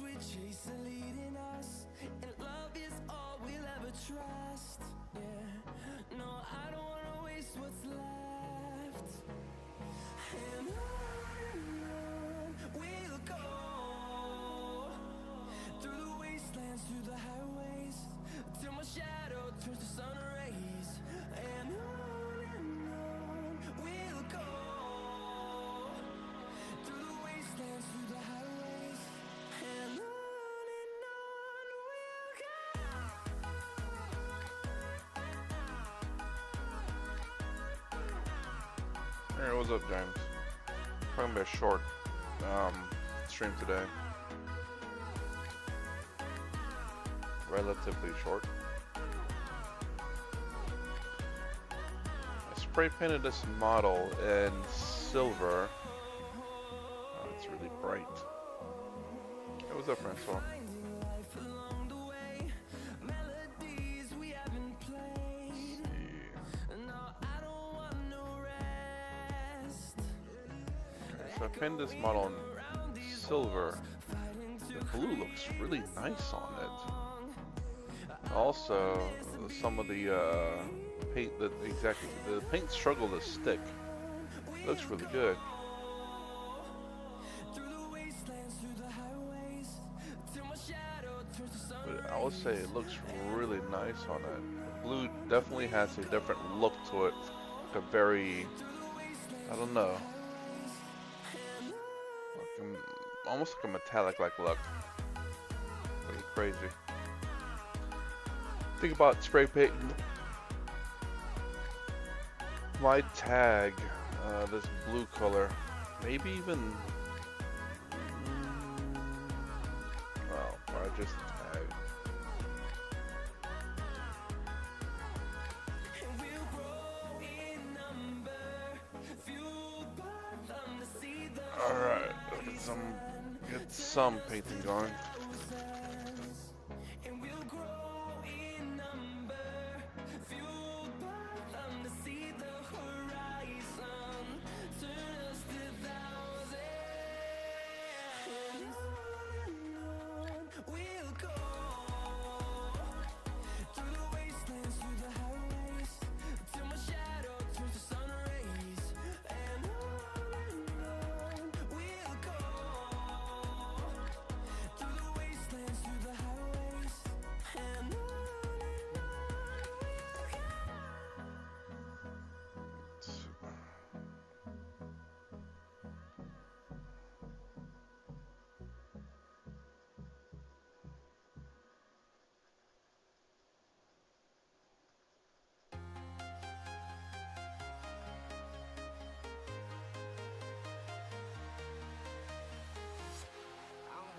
we chase are leading us, and love is all we'll ever trust. Yeah, no, I don't wanna waste what's left. And on we'll go, through the wastelands, through the highways, till my shadow turns to sun rays. And on we'll go, through the wastelands, through the highways, and on we'll go. Hey, what's up, James? Probably a short stream today. Relatively short. I spray painted this model in silver. Oh, it's really bright. Hey, what's up, Francois? Finding life along the way, melodies we haven't played. No, I don't want no rest. So I painted this model in silver. The blue looks really nice on it. Also, some of the paint the paint struggle to stick. Looks really good. But I would say it looks really nice on it. The blue definitely has a different look to it. Like a very, I don't know, like almost like a metallic-like look. Really crazy. Think about spray painting my tag, this blue color, maybe even, well, or just tag. All right, get some painting going.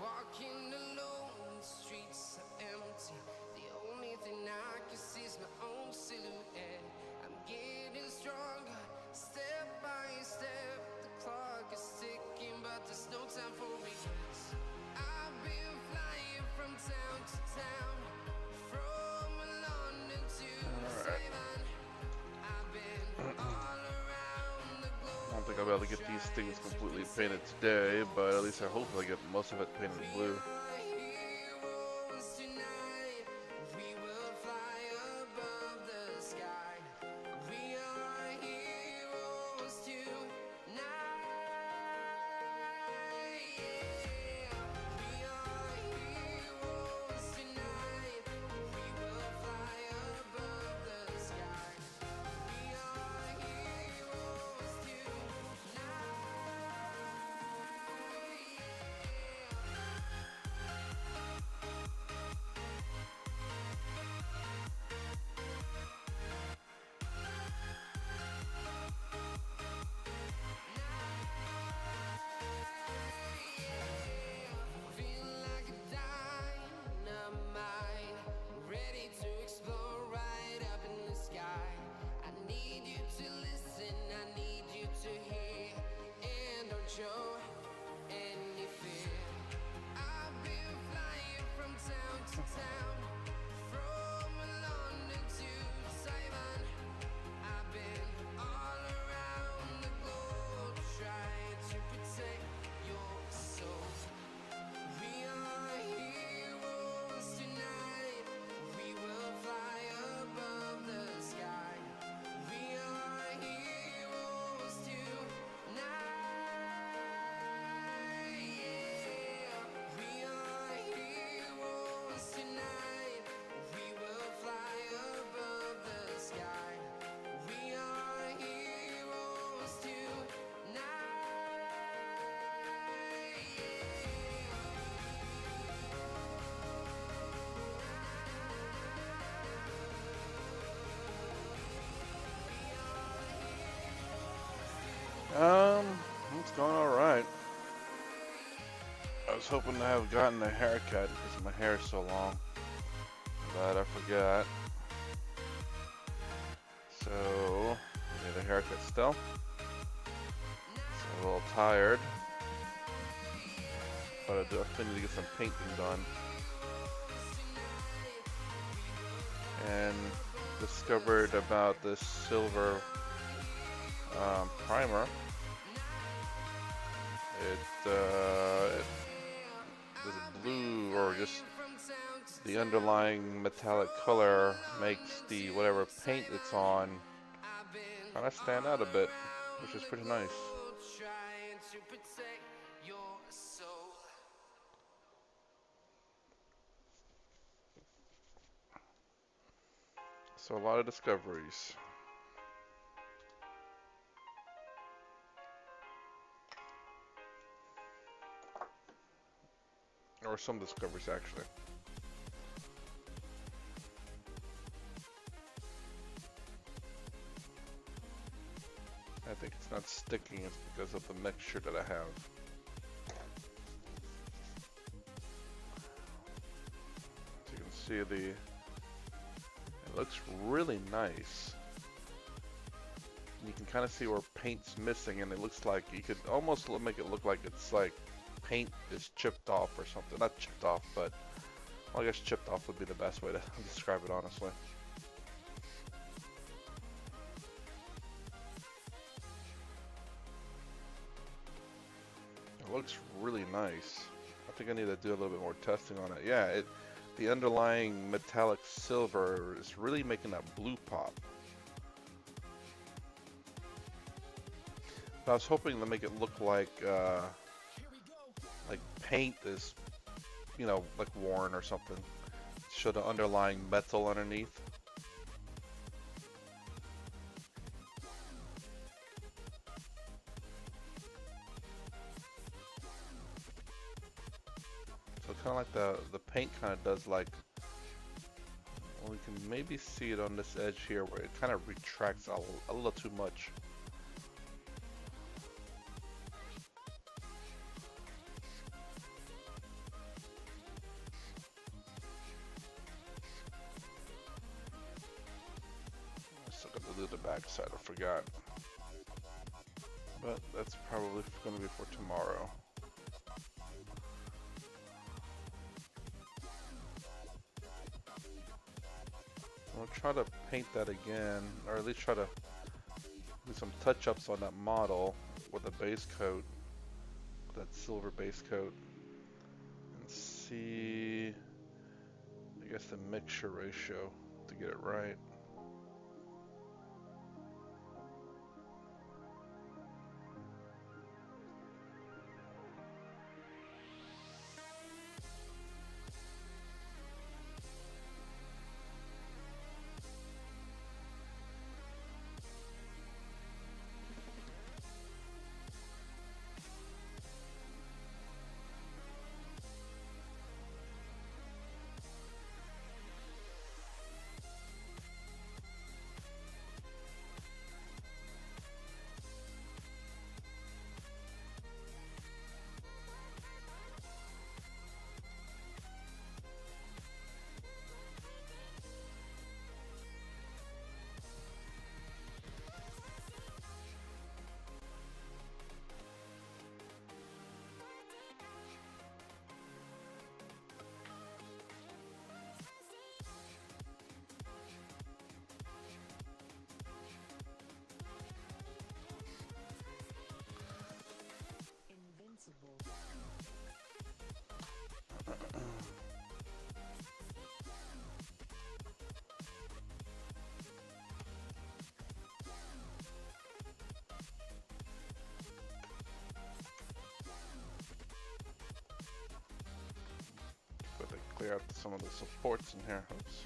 Walking alone, the streets are empty. The only thing I can see is my own silhouette. I'm getting stronger, step by step. The clock is ticking, but there's no time for regrets. I've been flying from town to town, from London to Ceylon. I've been all around the globe. I don't think I'll be able to get these things completely painted today, but at least I hope I get most of it painted blue. was hoping to have gotten a haircut because my hair is so long, but I forgot. So, I need a haircut still. So I'm a little tired, but I still need to get some painting done. And discovered about this silver primer. It blue, or just the underlying metallic color makes the whatever paint it's on kind of stand out a bit, which is pretty nice. So a lot of discoveries. Or some discoveries, actually. I think it's not sticking, it's because of the mixture that I have. So you can see it looks really nice. You can kind of see where paint's missing, and it looks like you could almost make it look like it's like paint is chipped off or something. Not chipped off, but well, I guess chipped off would be the best way to describe it, honestly. It looks really nice. I think I need to do a little bit more testing on it. Yeah, the underlying metallic silver is really making that blue pop. I was hoping to make it look like paint is, you know, like worn or something. Show the underlying metal underneath. So kind of like the paint kind of does like, well, we can maybe see it on this edge here where it kind of retracts a little too much. Backside, I forgot, but that's probably going to be for tomorrow. I'll try to paint that again, or at least try to do some touch-ups on that model with a base coat, that silver base coat, and see, I guess, the mixture ratio to get it right. Clear out some of the supports in here. Oops.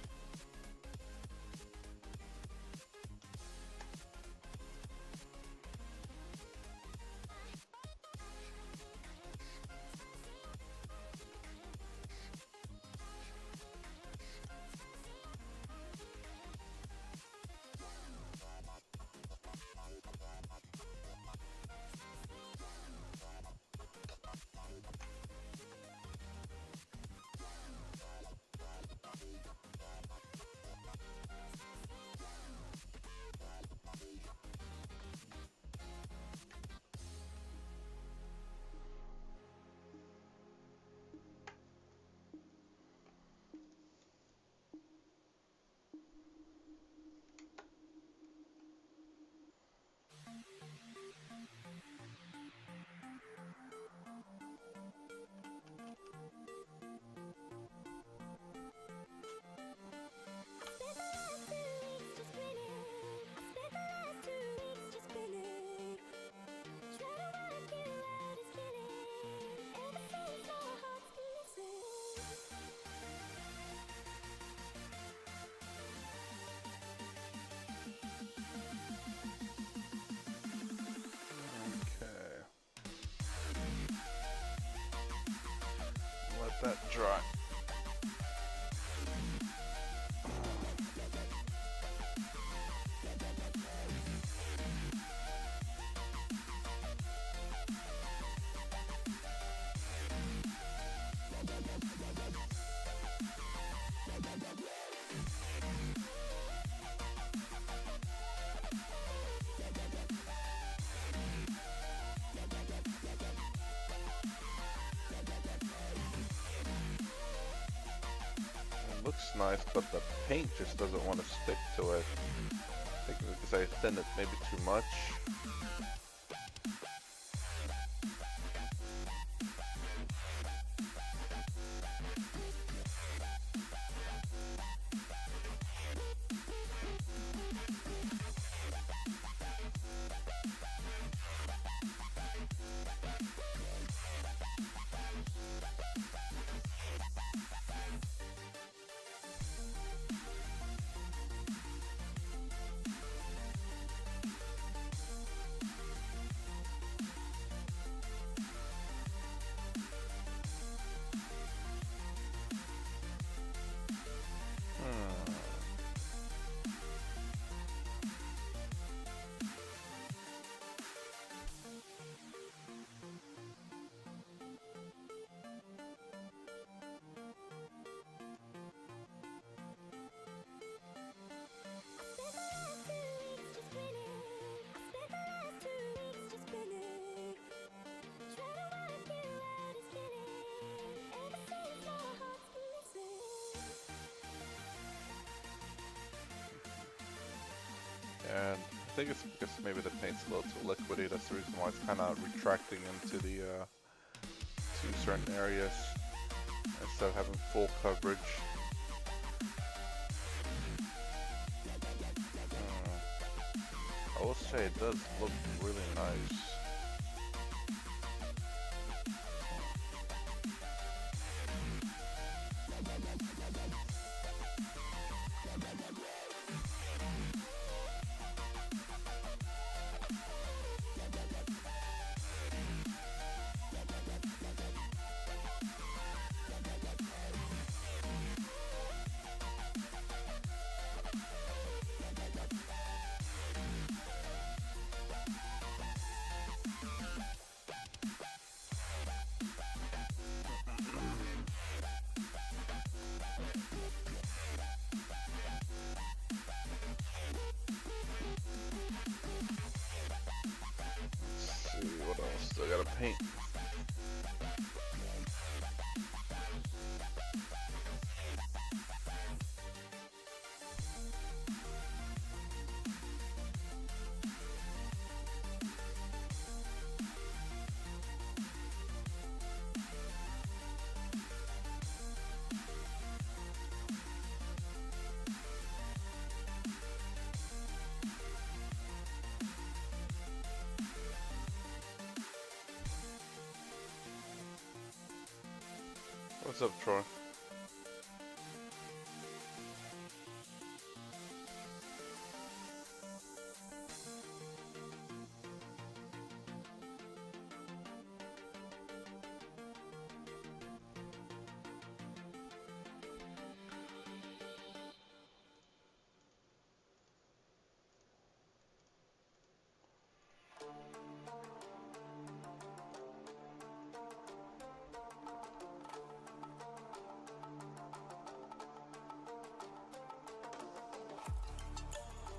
that dry. Looks nice, but the paint just doesn't want to stick to it. I think because I thinned it maybe too much. And I think it's because maybe the paint's a little too liquidy. That's the reason why it's kind of retracting into the to certain areas instead of having full coverage. I will say it does look really nice. What else? Still gotta paint. What's up, Troy?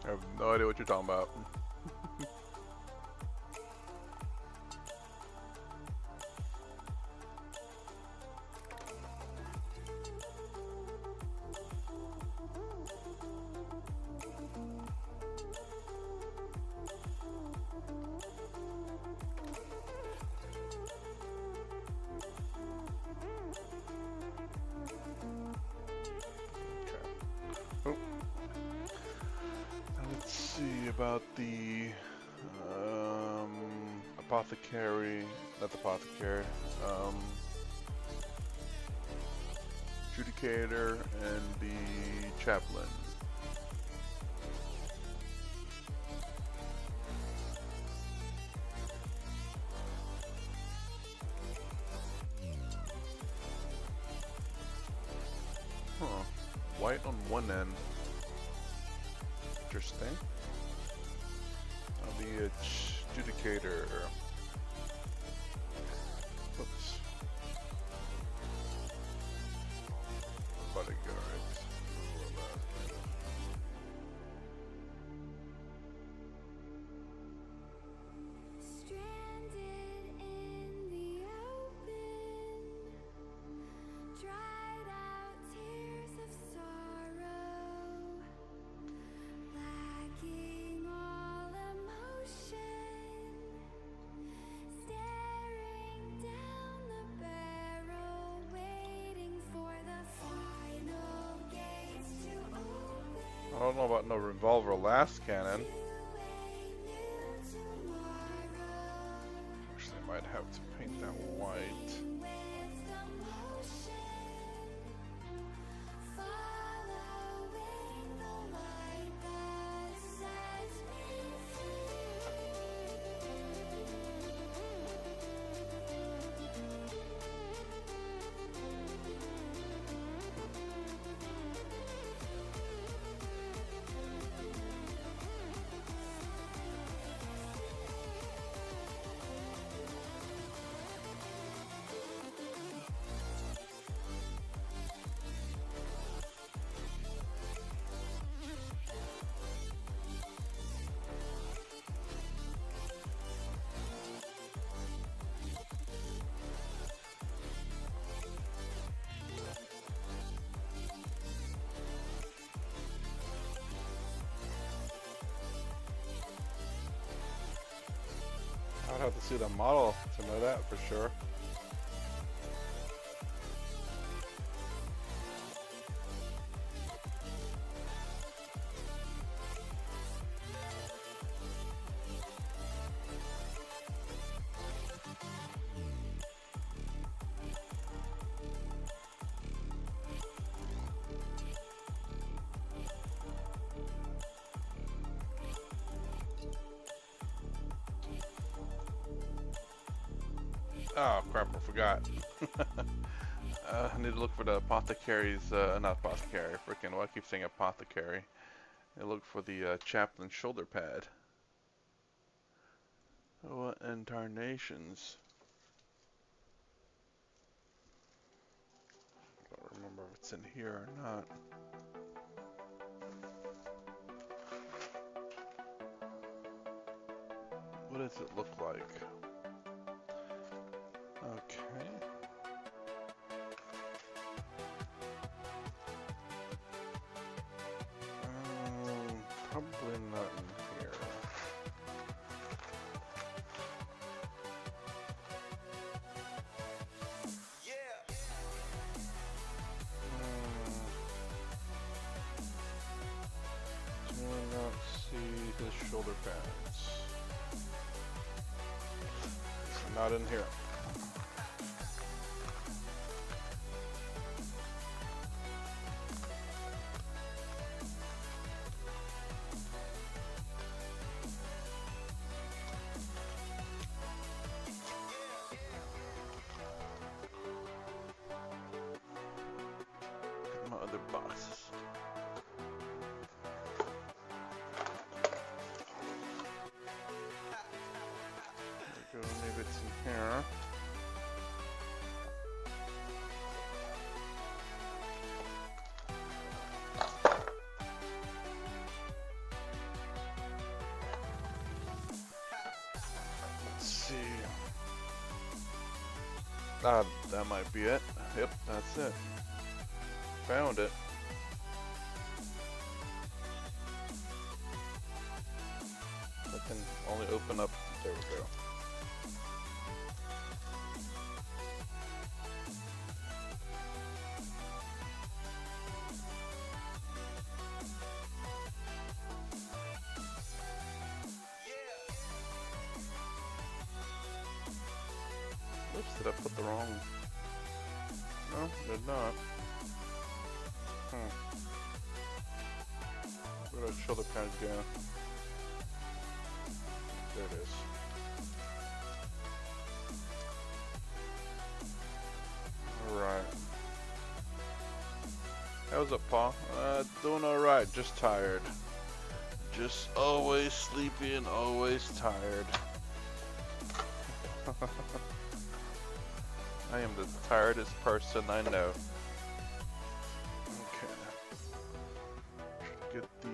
I have no idea what you're talking about. Oh. Let's see about the apothecary, not the apothecary, judicator and the chaplain. white on one end. Interesting. The adjudicator. Oops. Bodyguard. I don't know about no revolver last cannon. Actually, I might have to paint that white. I'd have to see the model to know that for sure. Oh crap, I forgot. I need to look for the apothecary's, not apothecary, freaking, well, I keep saying apothecary. I look for the chaplain's shoulder pad. What incarnations? I don't remember if it's in here or not. What does it look like? Okay. Probably not in here. Do not see his shoulder pads. It's not in here. My other boxes. There we go, maybe it's in here. Let's see. Ah, that might be it. Yep, that's it. Found it. I can only open up. There we go. Oops, did I put the wrong? No, did not. Where did I shoulder pad go? There it is. Alright. what's up, Paul? Doing alright, just tired. Just always sleepy and always tired. I am the tiredest person I know. Okay. Get the,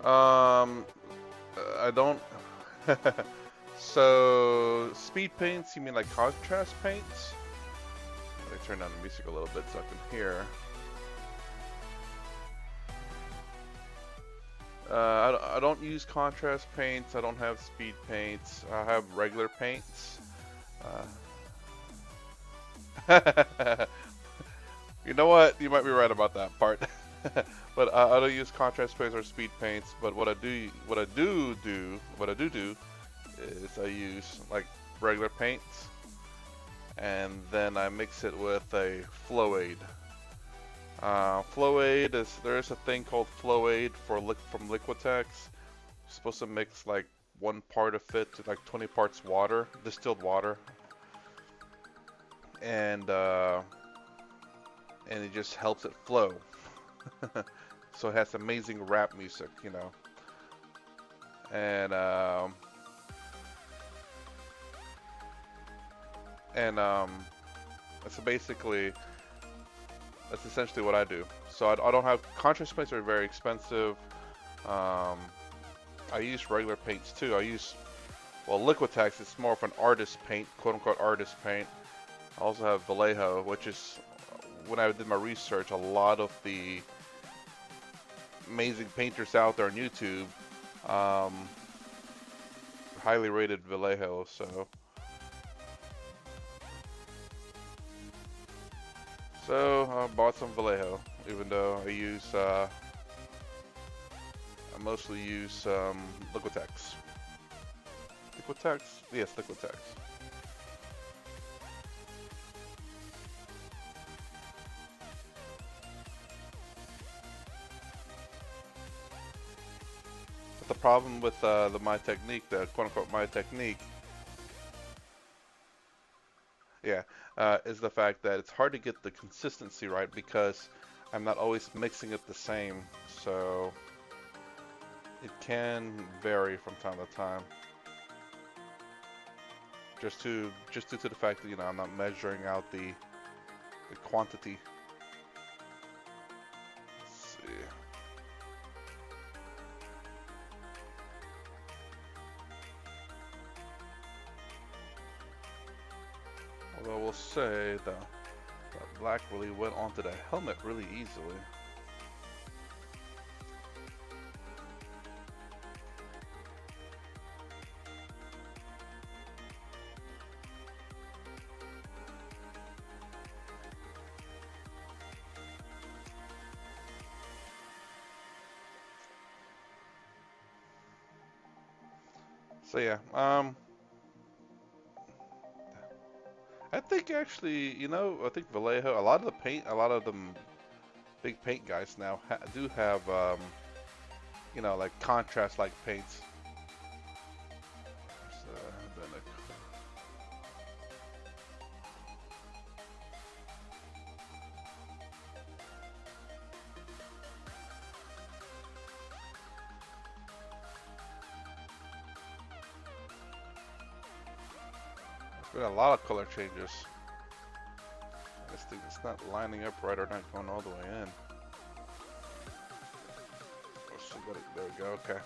I don't. So, speed paints, you mean like contrast paints? Let me turn down the music a little bit so I can hear. I don't use contrast paints. I don't have speed paints. I have regular paints. You know what? You might be right about that part. But I don't use contrast paints or speed paints. But what I do is I use like regular paints, and then I mix it with a flow aid. There is a thing called flow aid from Liquitex. You're supposed to mix like 1 part of it to like 20 parts water, distilled water, and it just helps it flow. So it has amazing rap music, you know. And so basically, that's essentially what I do. So I don't have contrast paints are very expensive. I use regular paints too. Liquitex. It's more of an artist paint, quote unquote artist paint. I also have Vallejo, which is, when I did my research, a lot of the amazing painters out there on YouTube highly rated Vallejo. So I bought some Vallejo, even though I mostly use Liquitex. Liquitex? Yes, Liquitex. But the problem with my technique, the quote-unquote my technique, yeah, is the fact that it's hard to get the consistency right because I'm not always mixing it the same, so it can vary from time to time. Just due to the fact that, you know, I'm not measuring out the quantity. Let's see. Although I will say that black really went onto the helmet really easily. So yeah, I think actually, you know, I think Vallejo, a lot of them big paint guys now do have, you know, like contrast-like paints. So, there's been a lot of color changes. I just think it's not lining up right or not going all the way in. There we go, okay.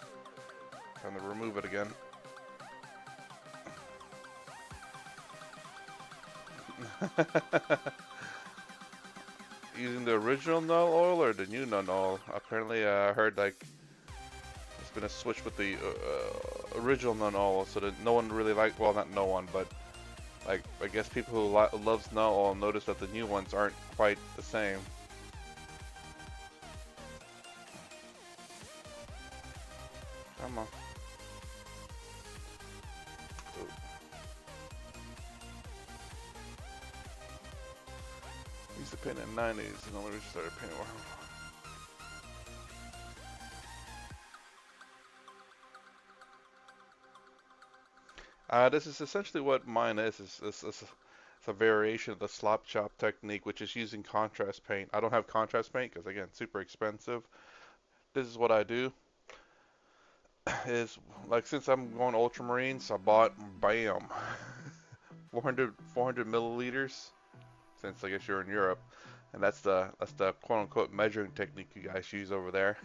Time to remove it again. Using the original null oil or the new null oil? Apparently I heard like there's been a switch with the original null oil, so that no one really liked, well, not no one, but like I guess people who loves null oil notice that the new ones aren't quite the same. Come on. Ooh. I used to paint in the 90s and only started painting more. This is essentially what mine is. It's It's a variation of the slop chop technique, which is using contrast paint. I don't have contrast paint because, again, super expensive. This is what I do. Is like, since I'm going Ultramarines, I bought, bam, 400 milliliters. Since I guess you're in Europe, and that's the quote unquote measuring technique you guys use over there.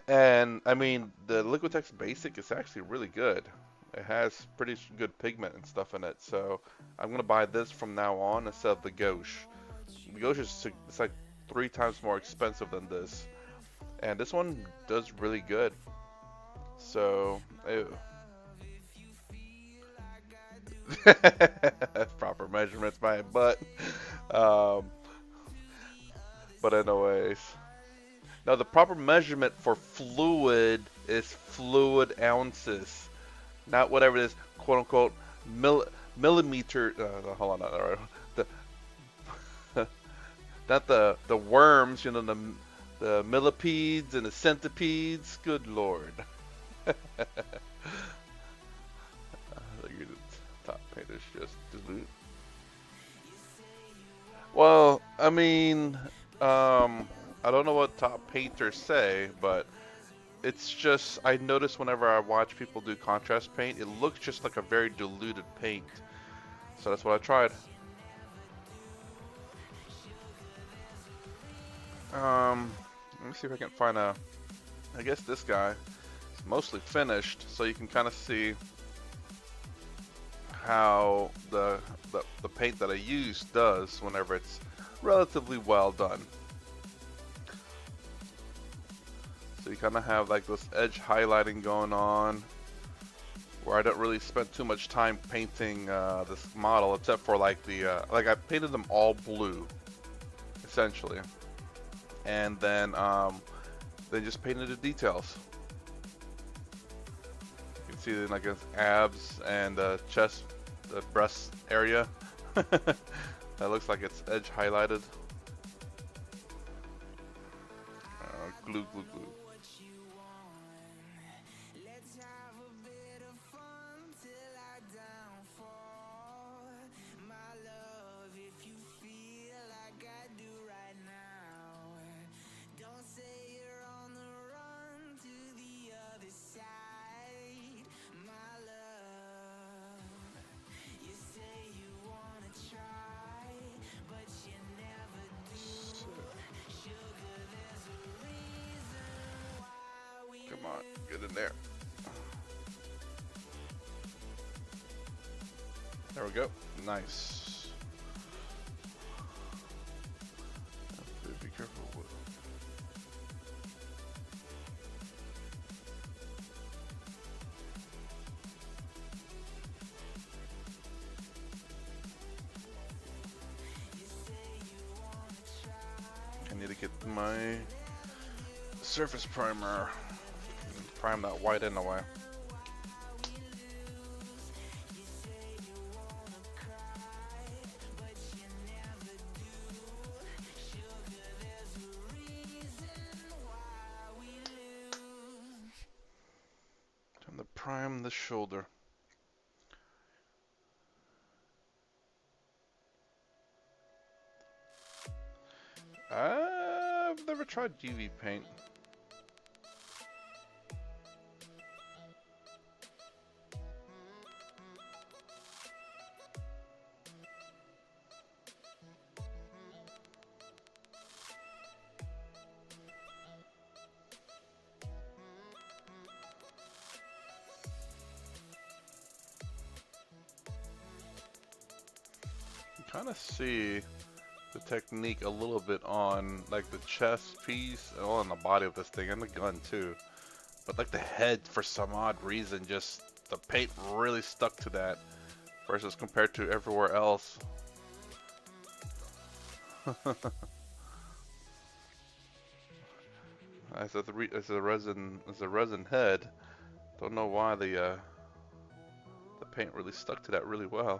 And I mean, the Liquitex Basic is actually really good. It has pretty good pigment and stuff in it, so I'm gonna buy this from now on instead of the Gauche. The Gauche is it's like 3 times more expensive than this, and this one does really good. So, ew. Proper measurements, my butt. Um, but anyways, now the proper measurement for fluid is fluid ounces, not whatever it is, quote unquote, millimeter. Hold on, the not the worms, you know, the millipedes and the centipedes. Good lord. The top paint is just dilute. Well, I mean, I don't know what top painters say, but it's just, I notice whenever I watch people do contrast paint, it looks just like a very diluted paint. So that's what I tried. Let me see if I can find I guess this guy is mostly finished, so you can kind of see how the paint that I use does whenever it's relatively well done. So you kind of have like this edge highlighting going on, where I don't really spend too much time painting this model, except for like like I painted them all blue, essentially, and then just painted the details. You can see like his abs and chest, the breast area. That looks like it's edge highlighted. Glue, glue, glue. Come on, get in there. There we go. Nice. Be careful with it. I need to get my surface primer. Prime that white in the way. Time to prime the shoulder. I've never tried UV paint. Kind of see the technique a little bit on like the chest piece and on the body of this thing and the gun too, but like the head, for some odd reason, just the paint really stuck to that versus compared to everywhere else. As a resin head, don't know why the paint really stuck to that really well.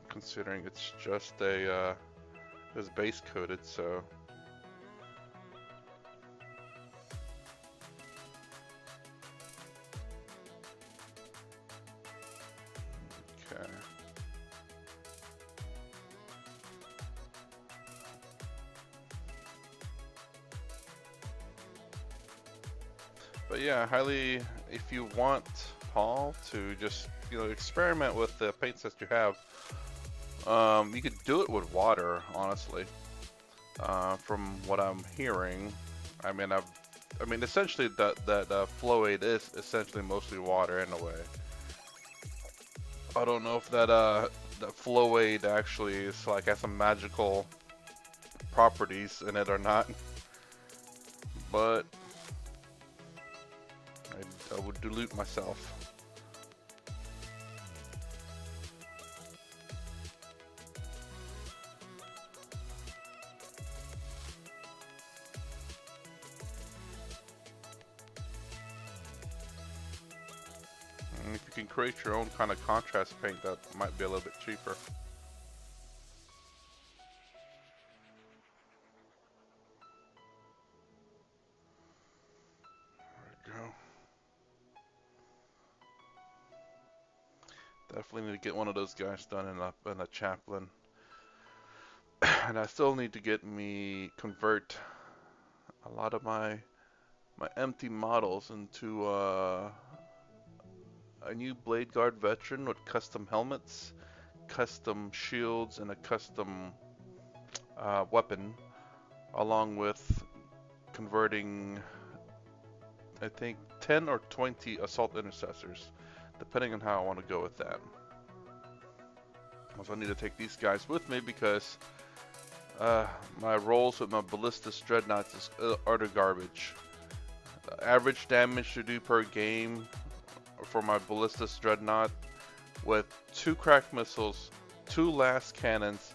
Considering it's just it's base coated, so But yeah, highly, if you want Paul to just, you know, experiment with the paint sets you have, you could do it with water, honestly. From what I'm hearing, I mean, essentially that flow aid is essentially mostly water in a way. I don't know if that flow aid actually is like has some magical properties in it or not, but I would dilute myself. And if you can create your own kind of contrast paint, that might be a little bit cheaper. There we go. Definitely need to get one of those guys done in a chaplain. And I still need to convert a lot of my empty models into a new Blade Guard veteran with custom helmets, custom shields, and a custom weapon, along with converting, I think, 10 or 20 assault intercessors, depending on how I want to go with that. Also, I need to take these guys with me because my rolls with my ballistas dreadnoughts are utter garbage. The average damage to do per game for my ballistas dreadnought with 2 crack missiles, 2 last cannons,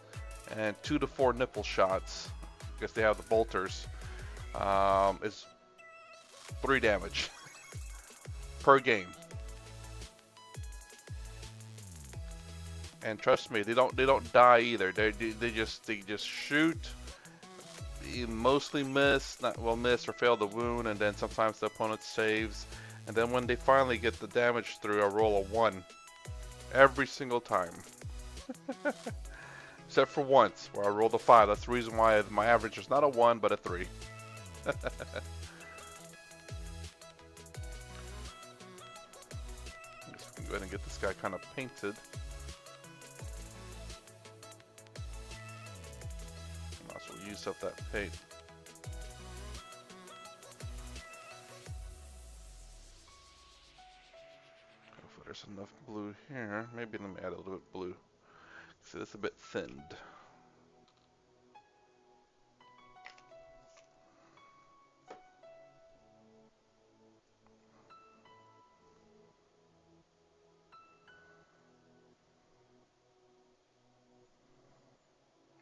and 2 to 4 nipple shots, because they have the bolters, is 3 damage per game. And trust me, they don't die either. They just shoot. You mostly miss or fail the wound, and then sometimes the opponent saves. And then when they finally get the damage through, I roll a 1 every single time. Except for once, where I rolled a 5. That's the reason why my average is not a 1, but a 3. I guess we can go ahead and get this guy kind of painted. Might as well use up that paint. Hopefully there's enough blue here. Maybe let me add a little bit of blue. See, it's a bit thinned.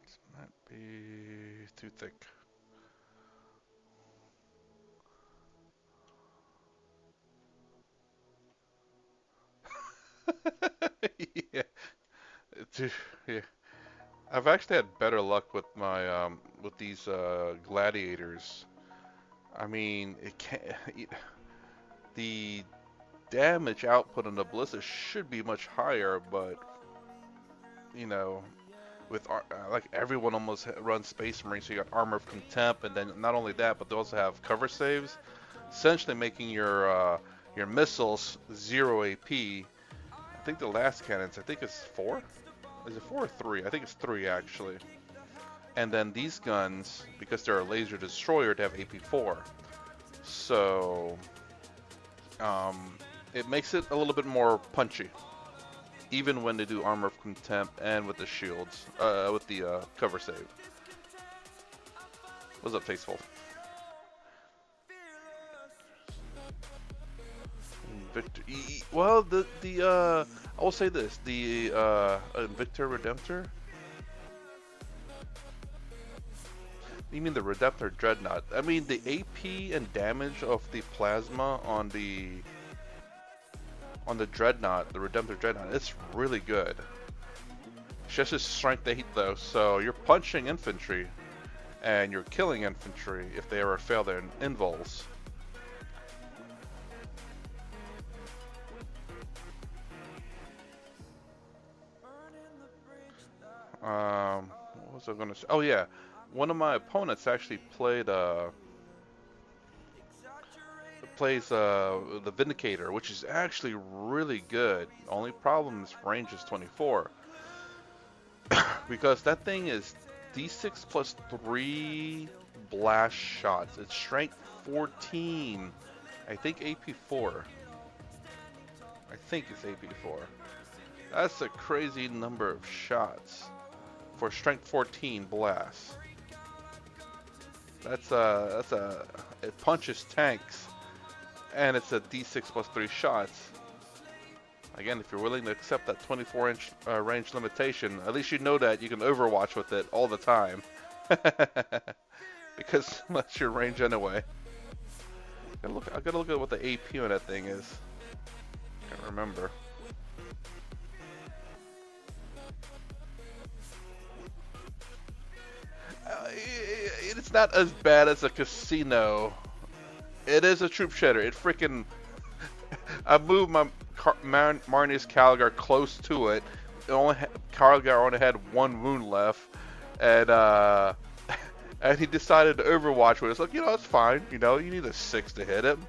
This might be too thick. Yeah, yeah. I've actually had better luck with my with these gladiators. I mean, it can't. The damage output on the ballista should be much higher, but you know, with like everyone almost runs Space Marines, so you got Armor of Contempt, and then not only that, but they also have cover saves, essentially making your missiles 0 AP. I think the last cannons, I think it's 4. Is it 4 or 3? I think it's 3 actually. And then these guns, because they're a laser destroyer, they have AP4. So it makes it a little bit more punchy, even when they do Armor of Contempt and with the shields, with the cover save. What's up, Tasteful? Victor. Well, I will say this: the Victor Redemptor. You mean the Redemptor Dreadnought? I mean the AP and damage of the plasma on the Dreadnought, the Redemptor Dreadnought, it's really good. It's just his strength 8 though, so you're punching infantry, and you're killing infantry if they ever fail their invols. What was I gonna say? Oh yeah, one of my opponents actually played plays the Vindicator, which is actually really good. Only problem is range is 24. Because that thing is D6 plus 3 blast shots. It's strength 14. I think AP 4. I think it's AP 4. That's a crazy number of shots for strength 14 blast. It punches tanks, and it's a D6 plus 3 shots. Again, if you're willing to accept that 24-inch range limitation, at least you know that you can Overwatch with it all the time. Because that's your range anyway. I gotta look at what the AP on that thing is. Can't remember. It's not as bad as a casino. It is a troop shedder. It freaking... I moved my Marnie's Calgar close to it. Calgar only had 1 wound left, and and he decided to Overwatch with it. It's like, it's fine. You need a 6 to hit him.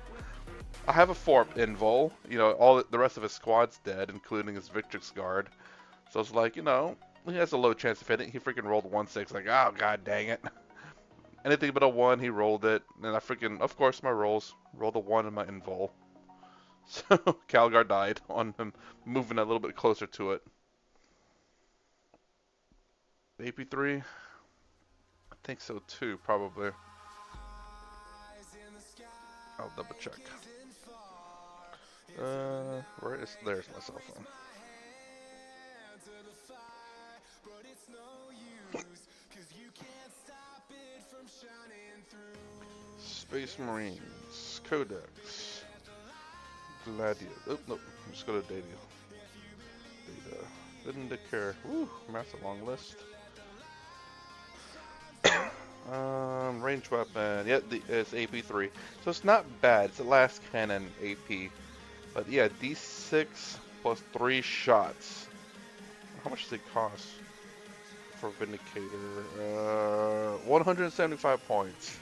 I have a 4 invul. All the rest of his squad's dead, including his Victrix guard. So it's like, he has a low chance of hitting. He freaking rolled 1-6. Like, oh god dang it. Anything but a 1, he rolled it. And I freaking, of course, my rolls rolled a 1 in my invul. So Calgar died on him moving a little bit closer to it. AP3? I think so too, probably. I'll double check. There's my cell phone. Space Marines, Codex, Gladiator. Oh, no, just go to Data. Vindicator. Woo, massive long list. Range weapon. Yeah, it's AP3. So it's not bad. It's the last cannon AP. But yeah, D6 plus 3 shots. How much does it cost for Vindicator? 175 points.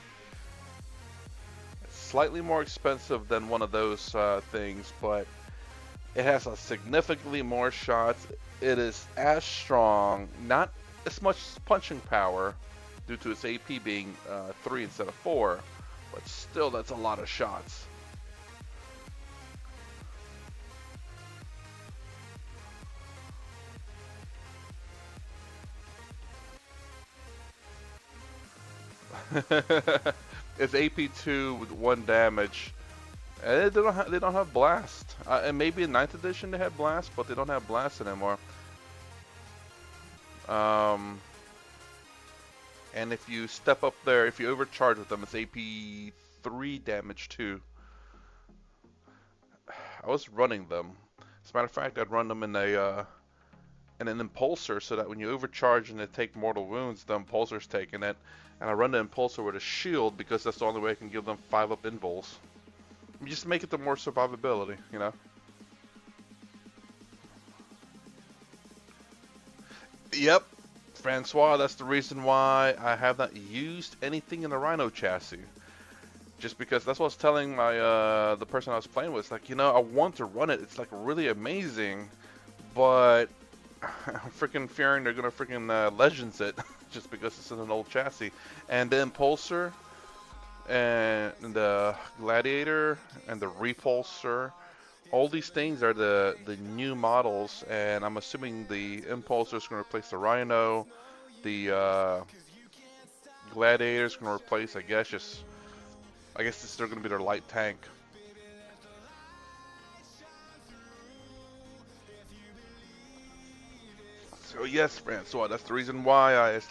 It's slightly more expensive than one of those things, but it has a significantly more shots. It is as strong, not as much punching power due to its AP being 3 instead of 4, but still that's a lot of shots. It's AP2 with 1 damage. And they don't have blast. And maybe in 9th edition they had blast, but they don't have blast anymore. And if you step up there, if you overcharge with them, it's AP3 damage too. I was running them. As a matter of fact, I'd run them in an impulsor, so that when you overcharge and they take mortal wounds, the impulsor's taking it. And I run the impulsor with a shield because that's the only way I can give them 5-up invuls. Just make it the more survivability, Yep, Francois, that's the reason why I have not used anything in the Rhino chassis. Just because that's what I was telling my the person I was playing with. It's like, I want to run it. It's like really amazing, but I'm freaking fearing they're gonna freaking Legends it just because it's in an old chassis. And the Impulsor and the Gladiator and the Repulsor, all these things are the new models, and I'm assuming the Impulsor is going to replace the Rhino, the Gladiator is going to replace, I guess this is still going to be their light tank. So yes, Francois, that's the reason why I'm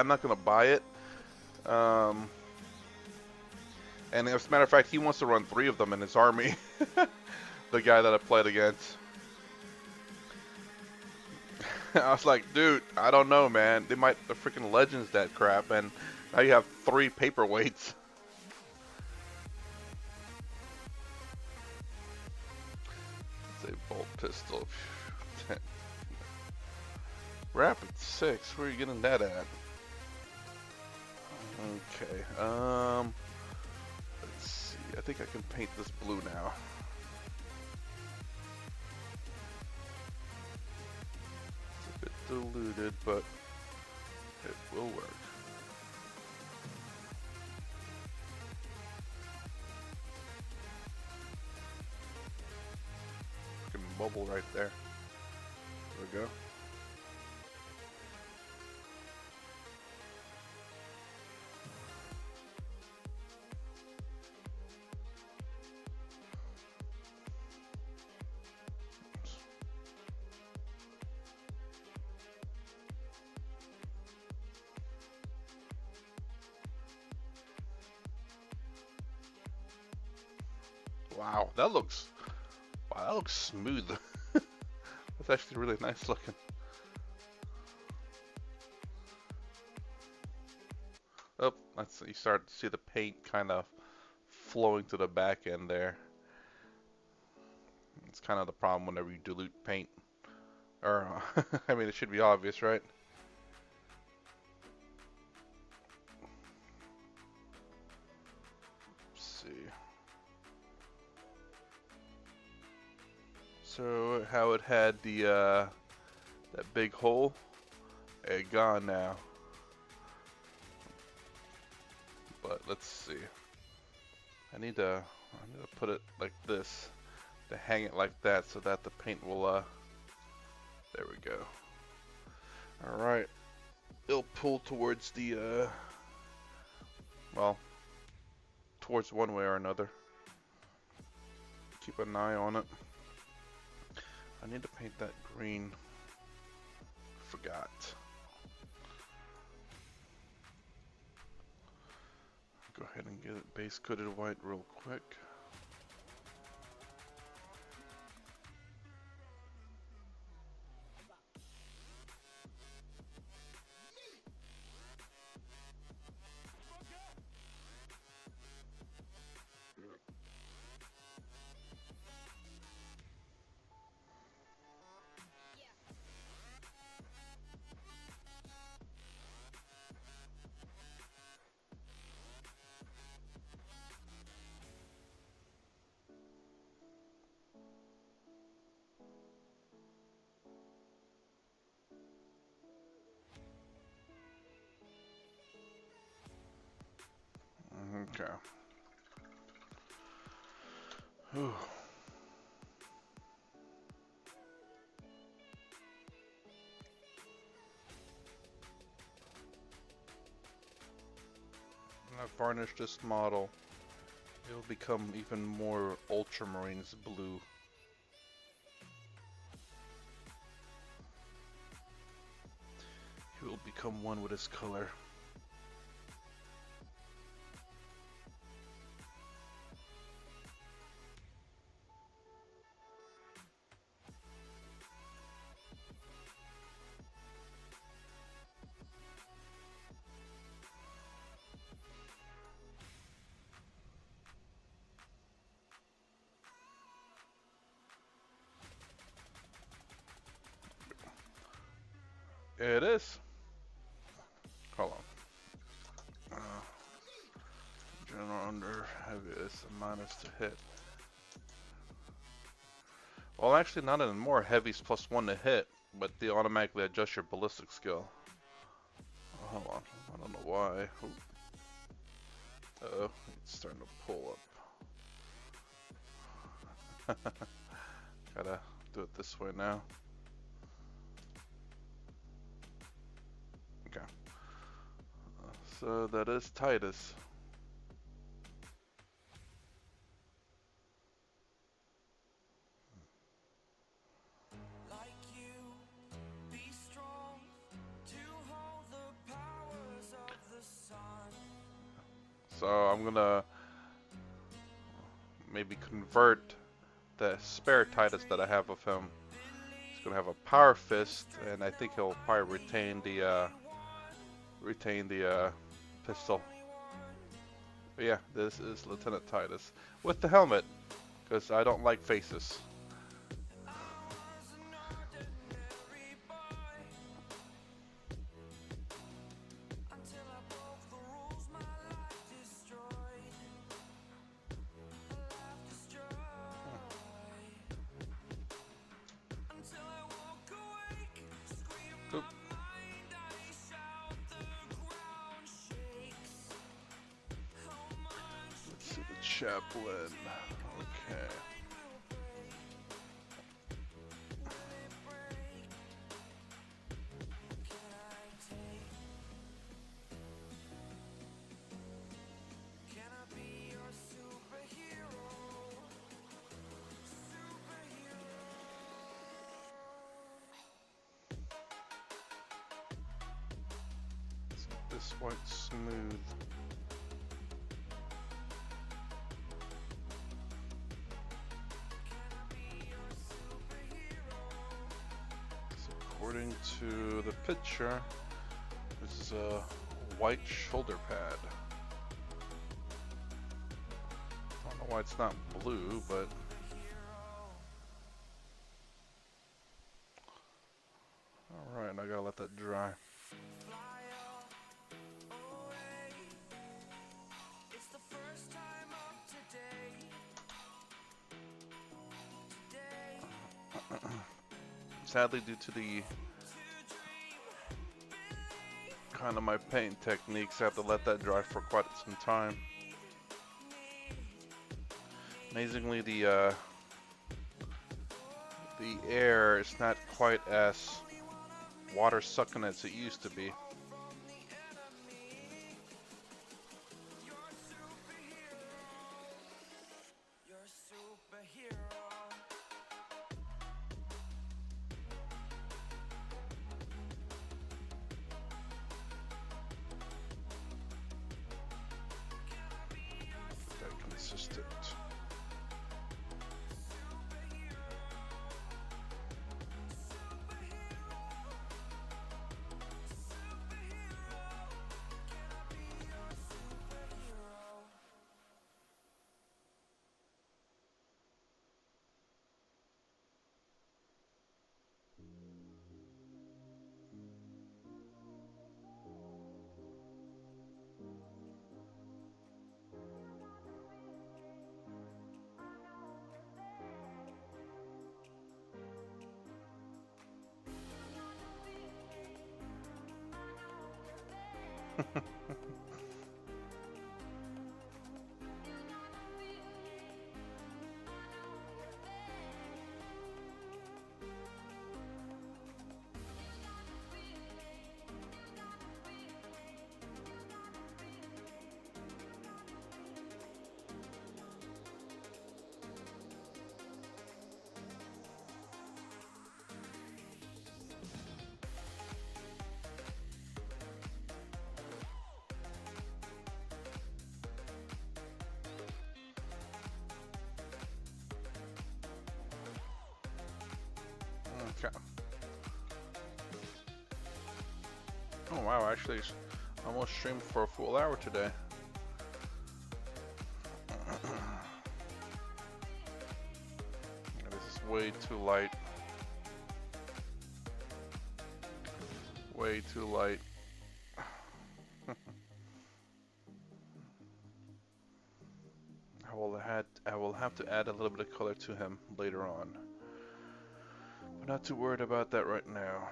not going to buy it. And as a matter of fact, he wants to run 3 of them in his army. The guy that I played against. I was like, dude, I don't know, man. They might the freaking Legends that crap, and now you have 3 paperweights. Say bolt pistol. Rapid 6. Where are you getting that at? Okay. Let's see. I think I can paint this blue now. It's a bit diluted, but it will work. Bubble right there. There we go. Wow, that looks smooth. That's actually really nice looking. Oh, you start to see the paint kind of flowing to the back end there. It's kind of the problem whenever you dilute paint. Or, I mean, it should be obvious, right? Let's see. So, how it had the, that big hole, it gone now. But let's see. I need to put it like this, to hang it like that, so that the paint will, there we go. Alright. It'll pull towards the, well, towards one way or another. Keep an eye on it. I need to paint that green. Forgot. Go ahead and get it base coated white real quick. Okay. Whew. When I varnish this model, it will become even more Ultramarines blue. He will become one with his color. It is. Hold on. General under heavy is a minus to hit. Well, actually not anymore. Heavy's +1 to hit, but they automatically adjust your ballistic skill. Oh, hold on. I don't know why. Uh-oh, it's starting to pull up. Gotta do it this way now. Okay. So that is Titus. So I'm gonna maybe convert the spare Titus that I have of him. He's gonna have a power fist, and I think he'll probably retain the pistol. But yeah, this is Lieutenant Titus with the helmet, because I don't like faces. Chaplin. Okay. This white smooth. So according to the picture, this is a white shoulder pad. I don't know why it's not blue, but alright, I gotta let that dry. Sadly, due to the kind of my paint techniques, I have to let that dry for quite some time. Amazingly, the air is not quite as water sucking as it used to be. That consistent. Okay. Oh wow, actually almost streamed for a full hour today. This is way too light. Way too light. I will have to add a little bit of color to him later on. But not too worried about that right now.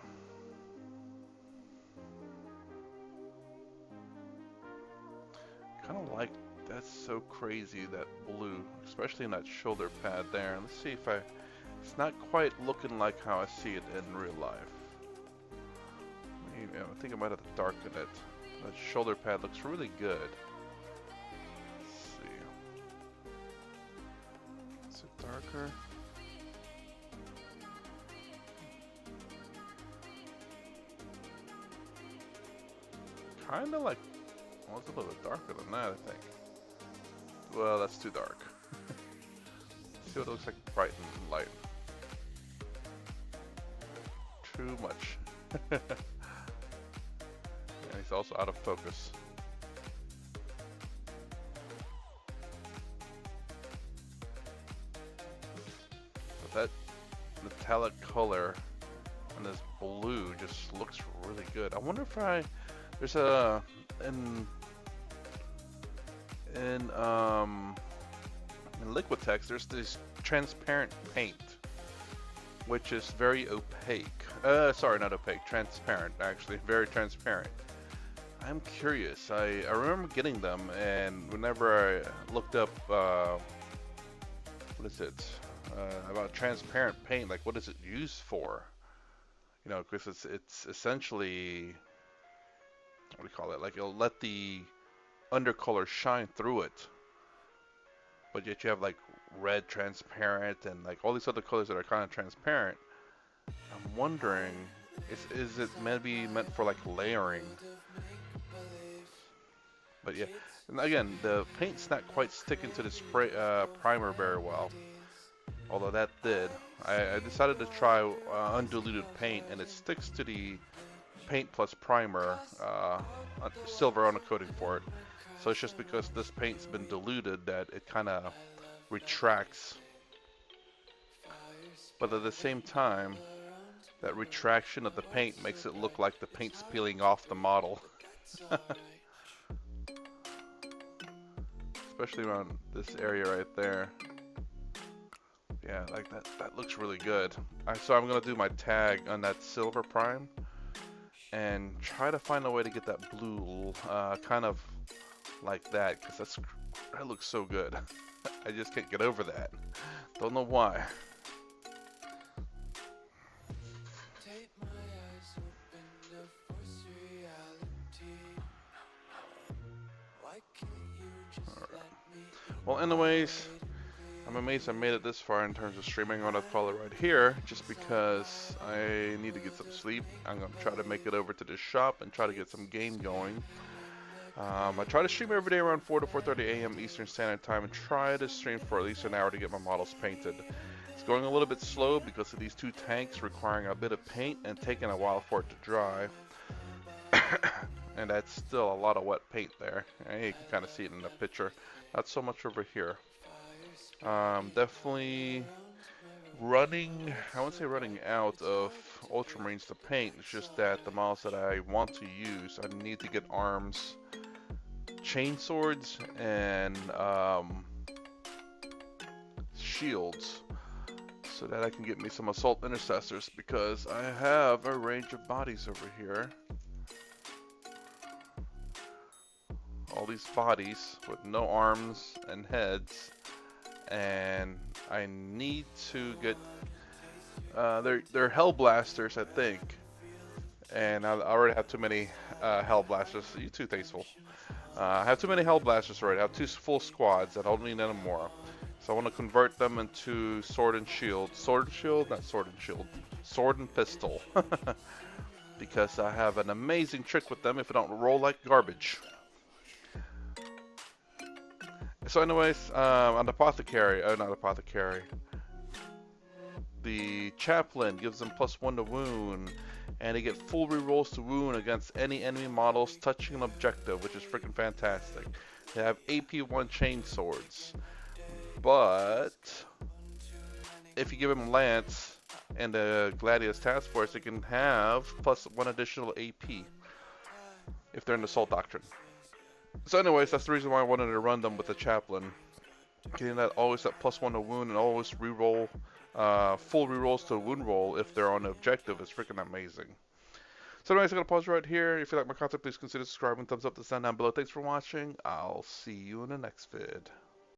Kind of like, that's so crazy, that blue, especially in that shoulder pad there. Let's see if it's not quite looking like how I see it in real life. Maybe, I think I might have to darken it. That shoulder pad looks really good. Let's see. Is it darker? Kinda like, well, it's a little bit darker than that, I think. Well, that's too dark. See what it looks like bright and light. Too much. And he's also out of focus. But that metallic color and this blue just looks really good. I wonder if there's a in Liquitex, there's this transparent paint, which is very opaque. Sorry, not opaque, transparent, actually, very transparent. I I'm curious. I remember getting them, and whenever I looked up, what is it, about transparent paint, like what is it used for? You know, because it's essentially, what do you call it? Like it'll let the undercolor shine through it, but yet you have like red transparent and like all these other colors that are kind of transparent. I'm wondering, is it maybe meant for like layering? But yeah, and again, the paint's not quite sticking to the spray primer very well. Although that did. I decided to try undiluted paint, and it sticks to the paint plus primer, silver on a coating for it. So it's just because this paint's been diluted that it kind of retracts. But at the same time, that retraction of the paint makes it look like the paint's peeling off the model. Especially around this area right there. Yeah, like that looks really good. So I'm gonna do my tag on that silver prime and try to find a way to get that blue kind of like that, because that looks so good. I just can't get over that. Don't know why. Alright. Well, anyways, I'm amazed I made it this far in terms of streaming. I'm gonna call it right here, just because I need to get some sleep. I'm gonna try to make it over to the shop and try to get some game going. I try to stream every day around 4 to 4:30 a.m. Eastern Standard Time, and try to stream for at least an hour to get my models painted. It's going a little bit slow because of these two tanks requiring a bit of paint and taking a while for it to dry. And that's still a lot of wet paint there. And you can kind of see it in the picture. Not so much over here. Definitely running, I wouldn't say running out of Ultramarines to paint. It's just that the models that I want to use, I need to get arms, chain swords, and shields, so that I can get me some assault intercessors, because I have a range of bodies over here. All these bodies with no arms and heads, and I need to get they're hell blasters, I think, and I already have too many hell blasters. You too, Tasteful. I have too many hell blasters already. I have 2 full squads. I don't need any more. So I want to convert them into sword and shield. Sword and shield, not sword and shield. Sword and pistol. Because I have an amazing trick with them if I don't roll like garbage. So anyways, an apothecary, not apothecary. The chaplain gives them +1 to wound, and they get full rerolls to wound against any enemy models touching an objective, which is freaking fantastic. They have AP1 chain swords, but if you give them lance and the Gladius task force, they can have +1 additional AP if they're in the Assault Doctrine. So anyways, that's the reason why I wanted to run them with the chaplain. Getting that always that +1 to wound and always reroll, full rerolls to wound roll if they're on the objective is freaking amazing. So anyways, I'm going to pause right here. If you like my content, please consider subscribing. Thumbs up to stand down below. Thanks for watching. I'll see you in the next vid.